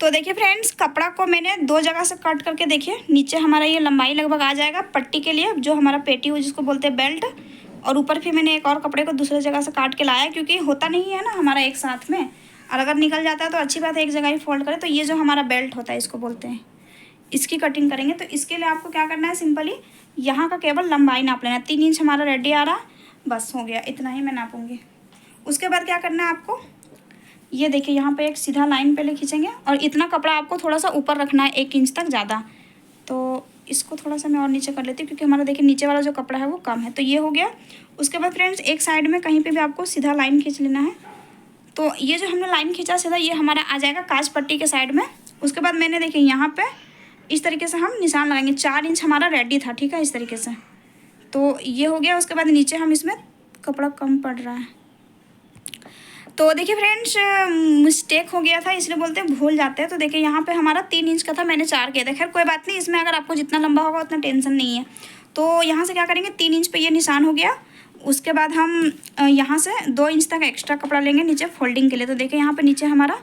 तो देखिए फ्रेंड्स, कपड़ा को मैंने 2 जगह से कट करके देखिए नीचे हमारा ये लंबाई लगभग आ जाएगा पट्टी के लिए, जो हमारा पेटी हो जिसको बोलते हैं बेल्ट। और ऊपर फिर मैंने एक और कपड़े को दूसरे जगह से काट के लाया, क्योंकि होता नहीं है ना हमारा एक साथ में, और अगर निकल जाता है तो अच्छी बात है एक जगह ही फोल्ड करें। तो ये जो हमारा बेल्ट होता है इसको बोलते हैं, इसकी कटिंग करेंगे। तो इसके लिए आपको क्या करना है, सिंपली यहाँ का केवल लंबाई नाप लेना है। 3 इंच हमारा रेडी आ रहा, बस हो गया, इतना ही मैं नापूंगी। उसके बाद क्या करना है आपको, ये देखिए यहाँ पे एक सीधा लाइन पहले खींचेंगे और इतना कपड़ा आपको थोड़ा सा ऊपर रखना है, 1 इंच तक ज़्यादा। तो इसको थोड़ा सा मैं और नीचे कर लेती हूँ, क्योंकि हमारा देखिए नीचे वाला जो कपड़ा है वो कम है। तो ये हो गया। उसके बाद फ्रेंड्स एक साइड में कहीं पे भी आपको सीधा लाइन खींच लेना है। तो ये जो हमने लाइन खींचा सीधा, ये हमारा आ जाएगा काज पट्टी के साइड में। उसके बाद मैंने देखिए यहाँ पे इस तरीके से हम निशान लगाएंगे। 4 इंच हमारा रेडी था, ठीक है, इस तरीके से। तो ये हो गया। उसके बाद नीचे हम इसमें कपड़ा कम पड़ रहा है, तो देखिए फ्रेंड्स मिस्टेक हो गया था, इसलिए बोलते हैं भूल जाते हैं। तो देखिए यहाँ पे हमारा 3 इंच का था, मैंने 4 किया था। खैर कोई बात नहीं, इसमें अगर आपको जितना लंबा होगा उतना टेंशन नहीं है। तो यहाँ से क्या करेंगे, 3 इंच पे ये निशान हो गया। उसके बाद हम यहाँ से 2 इंच तक एक्स्ट्रा कपड़ा लेंगे नीचे फोल्डिंग के लिए। तो देखिए यहाँ पर नीचे हमारा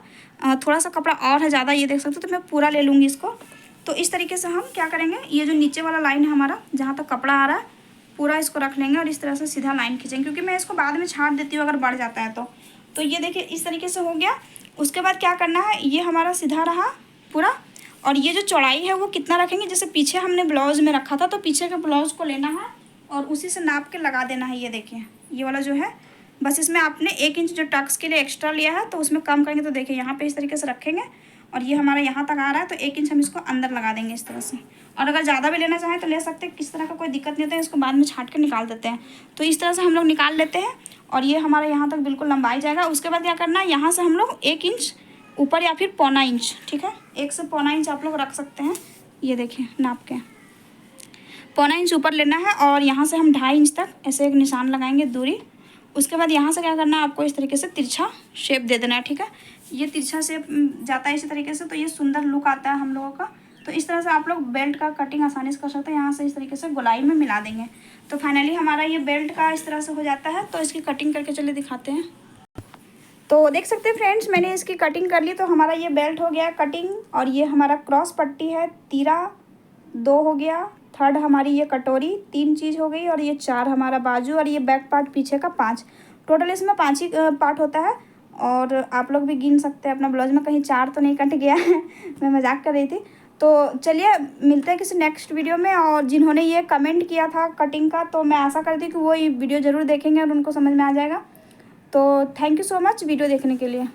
थोड़ा सा कपड़ा और है ज़्यादा, ये देख सकते हो। तो मैं पूरा ले लूँगी इसको। तो इस तरीके से हम क्या करेंगे, ये जो नीचे वाला लाइन है हमारा, जहाँ तक कपड़ा आ रहा है पूरा इसको रख लेंगे और इस तरह से सीधा लाइन खींचेंगे, क्योंकि मैं इसको बाद में छाट देती हूँ अगर बढ़ जाता है तो ये देखिए इस तरीके से हो गया। उसके बाद क्या करना है, ये हमारा सीधा रहा पूरा। और ये जो चौड़ाई है वो कितना रखेंगे, जैसे पीछे हमने ब्लाउज में रखा था, तो पीछे के ब्लाउज को लेना है और उसी से नाप के लगा देना है। ये देखिए ये वाला जो है, बस इसमें आपने 1 इंच जो टक्स के लिए एक्स्ट्रा लिया है तो उसमें कम करेंगे। तो देखिए यहाँ पे इस तरीके से रखेंगे और ये हमारा यहाँ तक आ रहा है, तो 1 इंच हम इसको अंदर लगा देंगे इस तरह से। और अगर ज़्यादा भी लेना चाहें तो ले सकते हैं, किस तरह का कोई दिक्कत नहीं होता है। इसको बाद में छाट के निकाल देते हैं। तो इस तरह से हम लोग निकाल लेते हैं और ये हमारा यहाँ तक बिल्कुल लंबाई जाएगा। उसके बाद क्या करना है, यहाँ से हम लोग 1 इंच ऊपर या फिर 1.25 इंच, ठीक है, 1 से 1.25 इंच आप लोग रख सकते हैं। ये देखिए नाप के 1.25 इंच ऊपर लेना है और यहाँ से हम 2.5 इंच तक ऐसे एक निशान लगाएंगे दूरी। उसके बाद यहाँ से क्या करना है, आपको इस तरीके से तिरछा शेप दे देना है, ठीक है। ये तिरछा शेप जाता है इसी तरीके से, तो ये सुंदर लुक आता है हम लोगों का। तो इस तरह से आप लोग बेल्ट का कटिंग आसानी से कर सकते हैं। यहाँ से इस तरीके से गोलाई में मिला देंगे। तो फाइनली हमारा ये बेल्ट का इस तरह से हो जाता है। तो इसकी कटिंग करके चलिए दिखाते हैं। तो देख सकते हैं फ्रेंड्स, मैंने इसकी कटिंग कर ली। तो हमारा ये बेल्ट हो गया कटिंग, और ये हमारा क्रॉस पट्टी है, तीरा 2 हो गया, थर्ड हमारी ये कटोरी 3 चीज़ हो गई, और ये 4 हमारा बाजू, और ये बैक पार्ट पीछे का 5। टोटल इसमें 5 ही पार्ट होता है। और आप लोग भी गिन सकते हैं अपना ब्लाउज में, कहीं 4 तो नहीं कट गया है मैं मजाक कर रही थी। तो चलिए मिलते हैं किसी नेक्स्ट वीडियो में। और जिन्होंने ये कमेंट किया था कटिंग का, तो मैं आशा करती हूँ कि वो ये वीडियो ज़रूर देखेंगे और उनको समझ में आ जाएगा। तो thank you so much video देखने के लिए।